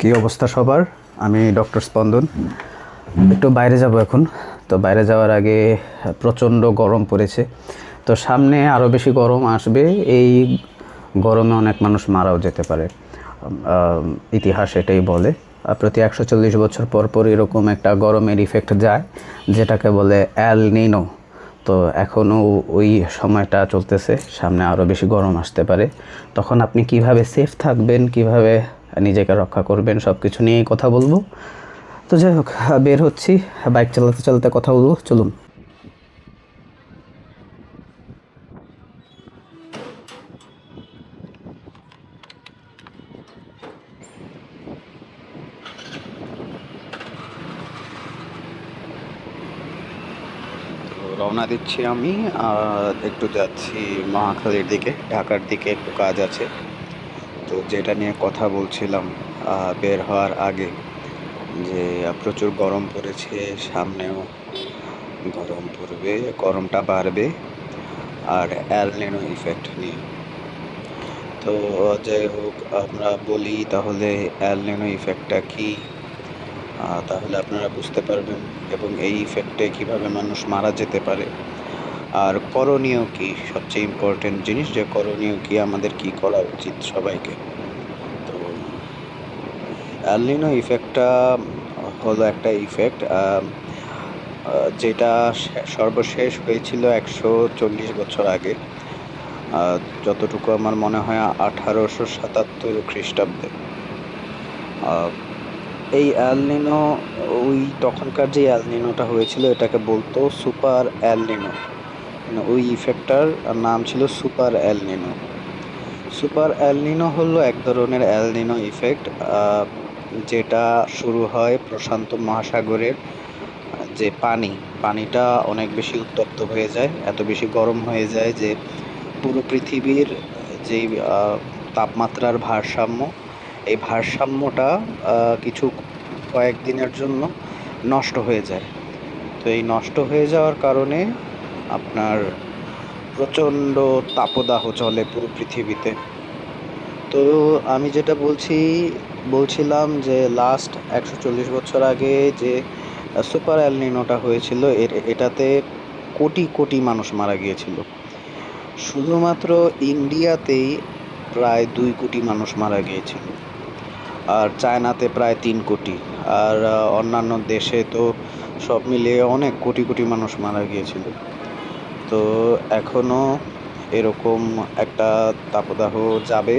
কি অবস্থা সবার? আমি ডক্টর স্পন্দন। একটু বাইরে যাব এখন। তো বাইরে যাওয়ার আগে প্রচণ্ড গরম পড়েছে, তো সামনে আরও বেশি গরম আসবে। এই গরমে অনেক মানুষ মারাও যেতে পারে। ইতিহাস এটাই বলে প্রতি 140 বছর পর পর এরকম একটা গরমের ইফেক্ট যায়, যেটাকে বলে এল নিনো। তো এখনও ওই সময়টা চলতেছে, সামনে আরও বেশি গরম আসতে পারে। তখন আপনি কিভাবে সেফ থাকবেন, কিভাবে নিজেকে রক্ষা করবেন, সব কিছু নিয়েই কথা বলবো। তো যাই হোক, বের হচ্ছি, বাইক চালাতে চালাতে কথা বলবো, চলুন। রওনা দিচ্ছি আমি, একটু যাচ্ছি মহাখালীর দিকে, ঢাকার দিকে একটু কাজ আছে। তো যেটা নিয়ে কথা বলছিলাম বের হওয়ার আগে, যে প্রচুর গরম পড়েছে, সামনেও গরম পড়বে, গরমটা বাড়বে, আর এল নিনো ইফেক্ট নিয়ে। তো যাই হোক, আমরা বলি তাহলে এল নিনো ইফেক্টটা কি, তাহলে আপনারা বুঝতে পারবেন, এবং এই ইফেক্টে কিভাবে মানুষ মারা যেতে পারে, আর করণীয় কি, সবচেয়ে ইম্পর্টেন্ট জিনিস, যে করণীয় কি, আমাদের কি করা উচিত সবাইকে। তো এল নিনো ইফেক্টটা হলো একটা ইফেক্ট যেটা সর্বশেষ হয়েছিল 140 বছর আগে, যতটুকু আমার মনে হয় 1877 খ্রিস্টাব্দে। এই এল নিনো, ওই তখনকার যে এল নিনোটা হয়েছিল এটাকে বলতো সুপার এল নিনো, মানে ওই ইফেক্টটার নাম ছিল সুপার এল নিনো। সুপার এল নিনো হলো এক ধরনের এল নিনো ইফেক্ট, যেটা শুরু হয় প্রশান্ত মহাসাগরের যে পানিটা অনেক বেশি উত্তপ্ত হয়ে যায়, এত বেশি গরম হয়ে যায় যে পুরো পৃথিবীর যেই তাপমাত্রার ভারসাম্য, এই ভারসাম্যটা কিছু কয়েকদিনের জন্য নষ্ট হয়ে যায়। তো এই নষ্ট হয়ে যাওয়ার কারণে আপনার প্রচণ্ড তাপদাহ চলে পুরো পৃথিবীতে। তো আমি যেটা বলছিলাম যে লাস্ট 140 বছর আগে যে সুপার এল নিনোটা হয়েছিল, এটাতে কোটি কোটি মানুষ মারা গিয়েছিল। শুধুমাত্র ইন্ডিয়াতেই প্রায় 2 কোটি মানুষ মারা গিয়েছিল, আর চায়নাতে প্রায় 3 কোটি, আর অন্যান্য দেশে তো সব মিলিয়ে অনেক কোটি কোটি মানুষ মারা গিয়েছিল। তো এখনও এরকম একটা তাপদাহ যাবে।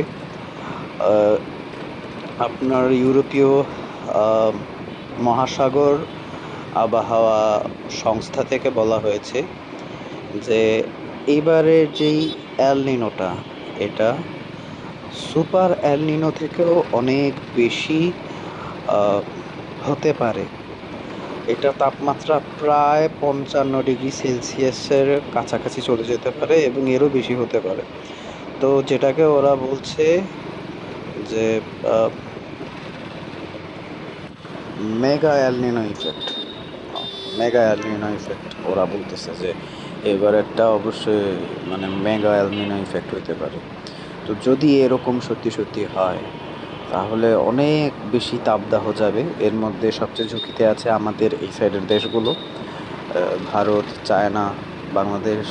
আপনার ইউরোপীয় মহাসাগর আবহাওয়া সংস্থা থেকে বলা হয়েছে যে এবারের যেই এল নিনোটা, এটা সুপার এল নিনো থেকেও অনেক বেশি হতে পারে। এটা তাপমাত্রা প্রায় 55 ডিগ্রি সেলসিয়াসের কাছাকাছি চলে যেতে পারে, এবং এরও বেশি হতে পারে। তো যেটাকে ওরা বলছে যে মেগা এল নিনো ইফেক্ট। মেগা এল নিনো ইফেক্ট ওরা বলতেছে যে এবার একটা অবশ্যই মানে মেগা এল নিনো ইফেক্ট হতে পারে। তো যদি এরকম সত্যি সত্যি হয়, তাহলে অনেক বেশি তাপদাহ যাবে। এর মধ্যে সবচেয়ে ঝুঁকিতে আছে আমাদের এই সাইডের দেশগুলো, ভারত, চায়না, বাংলাদেশ,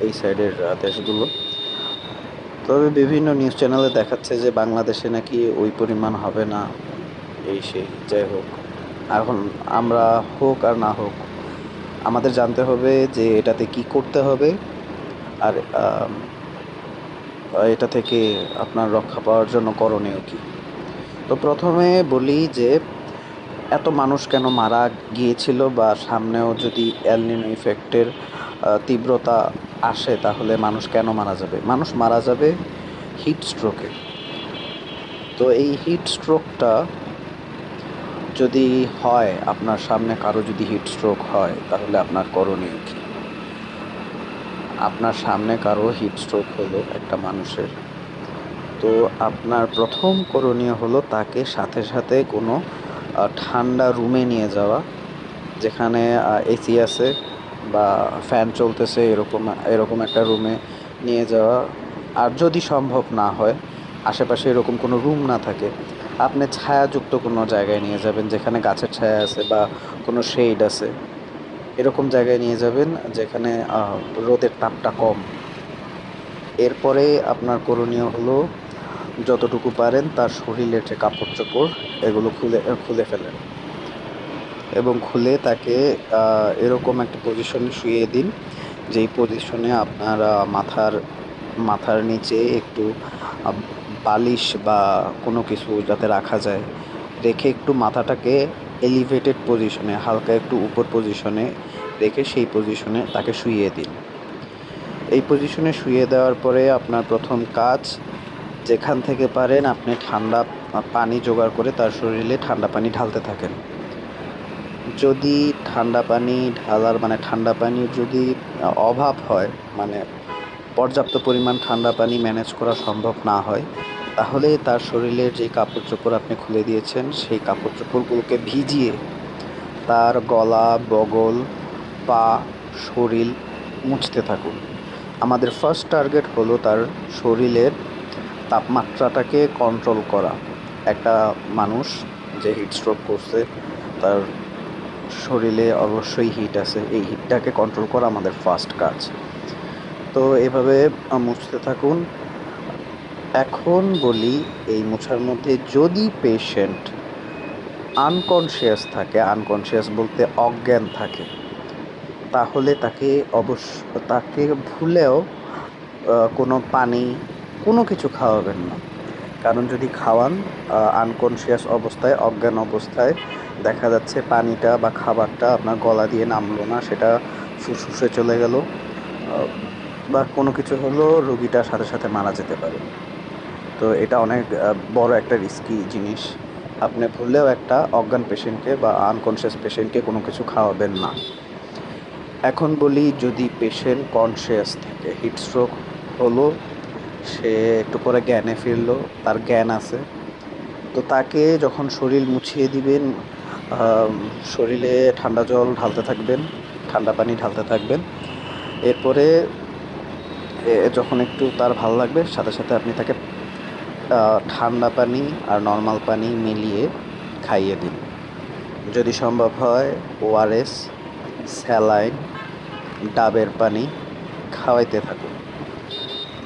এই সাইডের দেশগুলো। তবে বিভিন্ন নিউজ চ্যানেলে দেখাচ্ছে যে বাংলাদেশে নাকি ওই পরিমাণ হবে না, এই সেই। যাই হোক, এখন আমরা হোক আর না হোক, আমাদের জানতে হবে যে এটাতে কি করতে হবে, আর এটা থেকে আপনার রক্ষা পাওয়ার জন্য করণীয় কি। তো প্রথমে বলি যে এত মানুষ কেন মারা গিয়েছিল, বা সামনেও যদি এল নিনো ইফেক্টের তীব্রতা আসে তাহলে মানুষ কেন মারা যাবে। মানুষ মারা যাবে হিট স্ট্রোকে। তো এই হিট স্ট্রোকটা যদি হয়, আপনার সামনে কারো যদি হিট স্ট্রোক হয়, তাহলে আপনার করণীয় কী। আপনার সামনে কারো হিট স্ট্রোক হলো একটা মানুষের, তো আপনার প্রথম করণীয় হলো তাকে সাথে সাথে কোনো ঠান্ডা রুমে নিয়ে যাওয়া, যেখানে এসি আছে বা ফ্যান চলতেছে, এরকম একটা রুমে নিয়ে যাওয়া। আর যদি সম্ভব না হয়, আশেপাশে এরকম কোনো রুম না থাকে, আপনি ছায়াযুক্ত কোনো জায়গায় নিয়ে যাবেন, যেখানে গাছের ছায়া আছে বা কোনো শেড আছে। এরকম জায়গায় নিয়ে যাবেন যেখানে রোদের তাপটা কম। এরপরে আপনার করণীয় হলো যতটুকু পারেন তার শরীরের যে কাপড় চোপড় এগুলো খুলে ফেলেন, এবং খুলে তাকে এরকম একটা পজিশনে শুইয়ে দিন, যেই পজিশনে আপনার মাথার নিচে একটু আহ, বালিশ বা কোনো কিছু যাতে রাখা যায়, রেখে একটু মাথাটাকে এলিভেটেড পজিশনে, হালকা একটু উপর পজিশনে রেখে সেই পজিশনে তাকে শুইয়ে দিন। এই পজিশনে শুইয়ে দেওয়ার পরে আপনার প্রথম কাজ, যেখান থেকে পারেন আপনি ঠান্ডা পানি জোগাড় করে তার শরীরে ঠান্ডা পানি ঢালতে থাকেন। যদি ঠান্ডা পানি ঢালার ঠান্ডা পানির যদি অভাব হয়, মানে পর্যাপ্ত পরিমাণ ঠান্ডা পানি ম্যানেজ করা সম্ভব না হয়, তাহলে তার শরীরের যে কাপড় চোপড় আপনি খুলে দিয়েছেন সেই কাপড় চোপড়গুলোকে ভিজিয়ে তার গলা, বগল, পা, শরীর মুছতে থাকুন। আমাদের ফার্স্ট টার্গেট হলো তার শরীরের তাপমাত্রাটাকে কন্ট্রোল করা। একটা মানুষ যে হিটস্ট্রোক করছে, তার শরীরে অবশ্যই হিট আছে, এই হিটটাকে কন্ট্রোল করা আমাদের ফার্স্ট কাজ। তো এভাবে মুছতে থাকুন। এখন বলি, এই মোছার মধ্যে যদি পেশেন্ট আনকনশিয়াস থাকে, আনকনশিয়াস বলতে অজ্ঞান থাকে, তাহলে তাকে ভুলেও কোনো পানি, কোনো কিছু খাওয়াবেন না। কারণ যদি খাওয়ান আনকনশিয়াস অবস্থায়, অজ্ঞান অবস্থায়, দেখা যাচ্ছে পানিটা বা খাবারটা আপনার গলা দিয়ে নামলো না, সেটা ফুসফুসে চলে গেল, বা কোনো কিছু হলো, রোগীটার সাথে সাথে মারা যেতে পারে। তো এটা অনেক বড় একটা রিস্কি জিনিস। আপনি ভুললেও একটা অজ্ঞান পেশেন্টকে বা আনকনশিয়াস পেশেন্টকে কোনো কিছু খাওয়াবেন না। এখন বলি, যদি পেশেন্ট কনশিয়াস থাকে, হিটস্ট্রোক হলো, সে একটু পরে জ্ঞানে ফিরলো, তার জ্ঞান আছে, তো তাকে যখন শরীর মুছিয়ে দিবেন, শরীরে ঠান্ডা জল ঢালতে থাকবেন, ঠান্ডা পানি ঢালতে থাকবেন। এরপরে যখন একটু তার ভালো লাগবে, সাথে সাথে আপনি তাকে ঠান্ডা পানি আর নর্মাল পানি মিলিয়ে খাইয়ে দিন। যদি সম্ভব হয় ওআরএস, স্যালাইন, ডাবের পানি খাওয়াইতে থাকুন।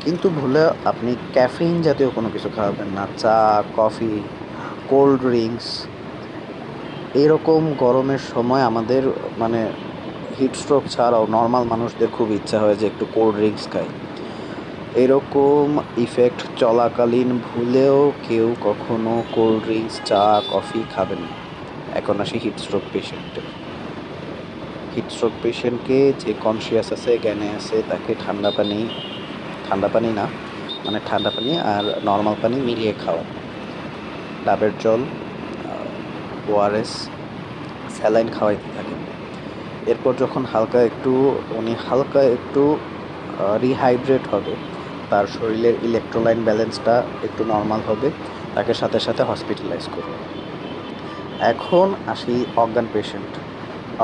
কিন্তু ভুলে আপনি ক্যাফেইন জাতীয় কোনো কিছু খাওয়াবেন না। চা, কফি, কোল্ড ড্রিঙ্কস, এরকম গরমের সময় আমাদের হিটস্ট্রোক ছাড়াও নর্মাল মানুষদের খুব ইচ্ছা হয় যে একটু কোল্ড ড্রিঙ্কস খাই। এরকম ইফেক্ট চলাকালীন ভুলেও কেউ কখনো কোল্ড ড্রিঙ্কস, চা, কফি খাবেন না। এখন আসি হিটস্ট্রোক পেশেন্টকে, যে কনসিয়াস আছে, জ্ঞানে আছে, তাকে ঠান্ডা পানি না, ঠান্ডা পানি আর নর্মাল পানি মিলিয়ে খাওয়া, ডাবের জল, ওআরএস, স্যালাইন খাওয়াইতে থাকেন। এরপর যখন উনি হালকা একটু রিহাইড্রেট হবে, তার শরীরের ইলেকট্রোলাইট ব্যালেন্সটা একটু নর্মাল হবে, তাকে সাথে সাথে হসপিটালাইজ করুন। এখন আসি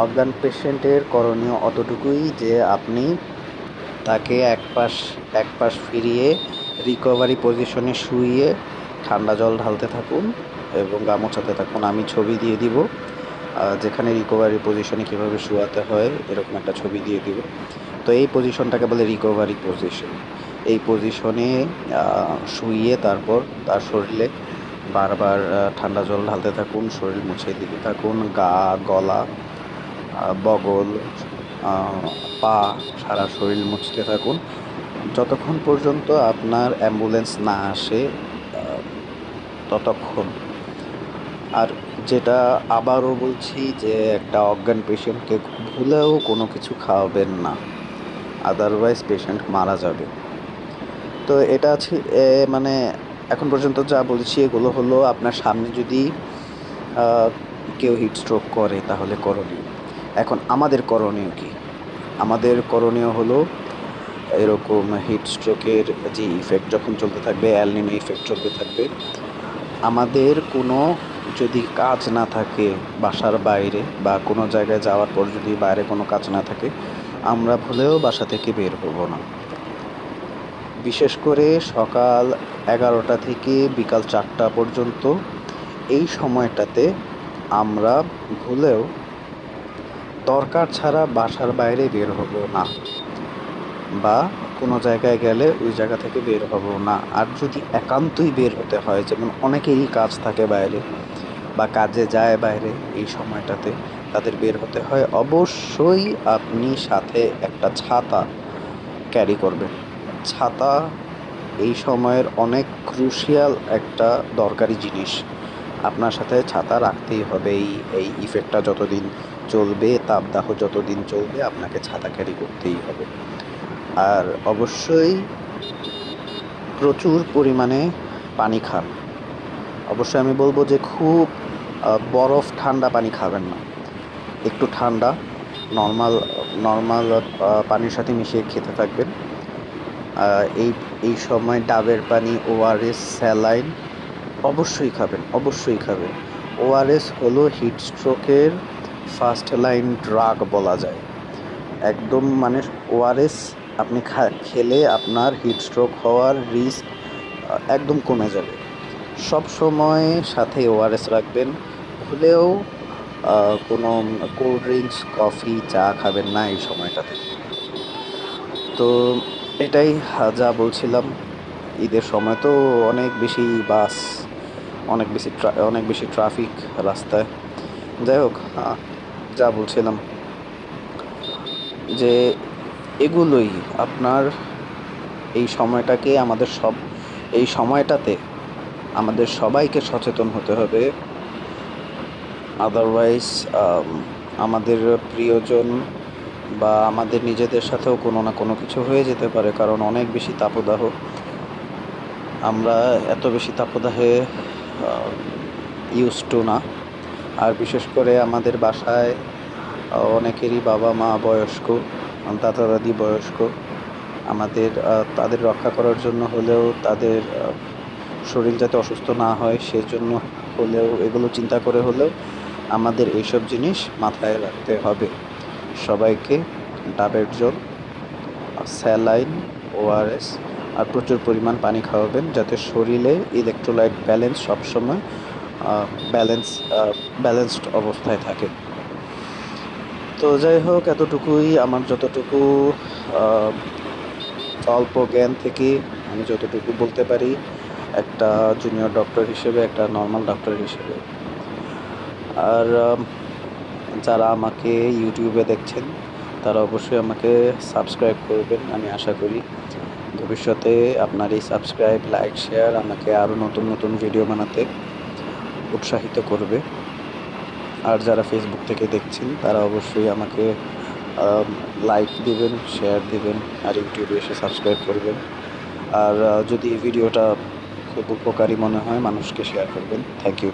অজ্ঞান পেশেন্টের করণীয় অতটুকুই যে আপনি তাকে এক পাশ ফিরিয়ে রিকভারি পজিশনে শুইয়ে ঠান্ডা জল ঢালতে থাকুন এবং গা মোছাতে থাকুন। আমি ছবি দিয়ে দিব, যেখানে রিকভারি পজিশনে কীভাবে শোয়াতে হয় এরকম একটা ছবি দিয়ে দিব। তো এই পজিশনটাকে বলে রিকভারি পজিশন। এই পজিশনে শুইয়ে তারপর তার শরীরে বারবার ঠান্ডা জল ঢালতে থাকুন, শরীর মুছে দিতে থাকুন, গা, গলা, বগল, পা, সারা শরীর মুছতে থাকুন যতক্ষণ পর্যন্ত আপনার অ্যাম্বুলেন্স না আসে, ততক্ষণ। আর যেটা আবারও বলছি, যে একটা অজ্ঞান পেশেন্টকে ভুলেও কোনো কিছু খাওয়াবেন না, আদারওয়াইজ পেশেন্ট মারা যাবে। তো এটা আছে, এখন পর্যন্ত যা বলেছি এগুলো হলো আপনার সামনে যদি কেউ হিটস্ট্রোক করে তাহলে করণীয়। এখন আমাদের করণীয় কি? আমাদের করণীয় হলো, এরকম হিটস্ট্রোকের যে ইফেক্ট যখন চলতে থাকবে, এল নিনো ইফেক্ট চলতে থাকবে, আমাদের কোনো যদি কাজ না থাকে বাসার বাইরে, বা কোনো জায়গায় যাওয়ার পর যদি বাইরে কোনো কাজ না থাকে, আমরা ভুলেও বাসা থেকে বের হব না। বিশেষ করে সকাল 11টা থেকে বিকাল 4টা পর্যন্ত এই সময়টাতে আমরা ভুলেও দরকার ছাড়া বাসার বাইরে বের হব না, বা কোনো জায়গায় গেলে ওই জায়গা থেকে বের হব না। আর যদি একান্তই বের হতে হয়, যেমন অনেকেরই কাজ থাকে বাইরে বা কাজে যায় বাইরে, এই সময়টাতে তাদের বের হতে হয়, অবশ্যই আপনি সাথে একটা ছাতা ক্যারি করবেন। ছাতা এই সময়ের অনেক ক্রুশিয়াল একটা দরকারি জিনিস। আপনার সাথে ছাতা রাখতেই হবে। এই ইফেক্টটা যতদিন চলবে, তাপদাহ যতদিন চলবে, আপনাকে ছাতা ক্যারি করতেই হবে। আর অবশ্যই প্রচুর পরিমাণে পানি খান। অবশ্যই আমি বলবো যে খুব বরফ ঠান্ডা পানি খাবেন না, একটু ঠান্ডা নর্মাল নর্মাল পানির সাথে মিশিয়ে খেতে থাকবেন। এই এই সময় ডাবের পানি, ওআরএস, স্যালাইন অবশ্যই খাবেন, অবশ্যই খাবেন। ওআরএস হলো হিট স্ট্রোকের ফার্স্ট লাইন ড্রাগ বলা যায়। একদম মানে ওআরএস আপনি খেলে আপনার হিট স্ট্রোক হওয়ার রিস্ক একদম কমে যাবে। সব সময় সাথে ওআরএস রাখবেন। ভুলেও কোনো কোল্ড ড্রিঙ্কস, কফি, চা খাবেন না এই সময়টাতে। তো এটাই যা বলছিলাম। ঈদের সময় তো অনেক বেশি বাস, অনেক বেশি ট্রাফিক রাস্তায়। যাই হোক, যা বলছিলাম যে এগুলোই আপনার এই সময়টাকে এই সময়টাতে আমাদের সবাইকে সচেতন হতে হবে। আদারওয়াইজ আমাদের প্রিয়জন বা আমাদের নিজেদের সাথেও কোনো না কোনো কিছু হয়ে যেতে পারে, কারণ অনেক বেশি তাপদাহ। আমরা এত বেশি তাপদাহে ইউজ টু না। আর বিশেষ করে আমাদের বাসায় অনেকেরই বাবা মা বয়স্ক, দাদা দাদি বয়স্ক। তাদের রক্ষা করার জন্য হলেও, তাদের শরীর যাতে অসুস্থ না হয় সেজন্য হলেও, এগুলো চিন্তা করে হলেও আমাদের এইসব জিনিস মাথায় রাখতে হবে। সবাইকে ডাবের জল, স্যালাইন, ওআরএস আর প্রচুর পরিমাণ পানি খাওয়াবেন, যাতে শরীরে ইলেকট্রোলাইট ব্যালেন্স সবসময় ব্যালেন্সড অবস্থায় থাকে। তো যাই হোক, এতটুকুই আমার যতটুকু অল্প জ্ঞান থেকে আমি যতটুকু বলতে পারি, একটা জুনিয়র ডক্টর হিসেবে, একটা নর্মাল ডক্টর হিসেবে। আর যারা আমাকে ইউটিউবে দেখছেন তারা অবশ্যই আমাকে সাবস্ক্রাইব করবেন। আমি আশা করি ভবিষ্যতে আপনার এই সাবস্ক্রাইব, লাইক, শেয়ার আমাকে আরও নতুন নতুন ভিডিও বানাতে উৎসাহিত করবে। আর যারা ফেসবুক থেকে দেখছেন তারা অবশ্যই আমাকে লাইক দিবেন, শেয়ার দিবেন, আর ইউটিউবে এসে সাবস্ক্রাইব করবেন। আর যদি এই ভিডিওটা খুব উপকারী মনে হয়, মানুষকে শেয়ার করবেন। Thank you.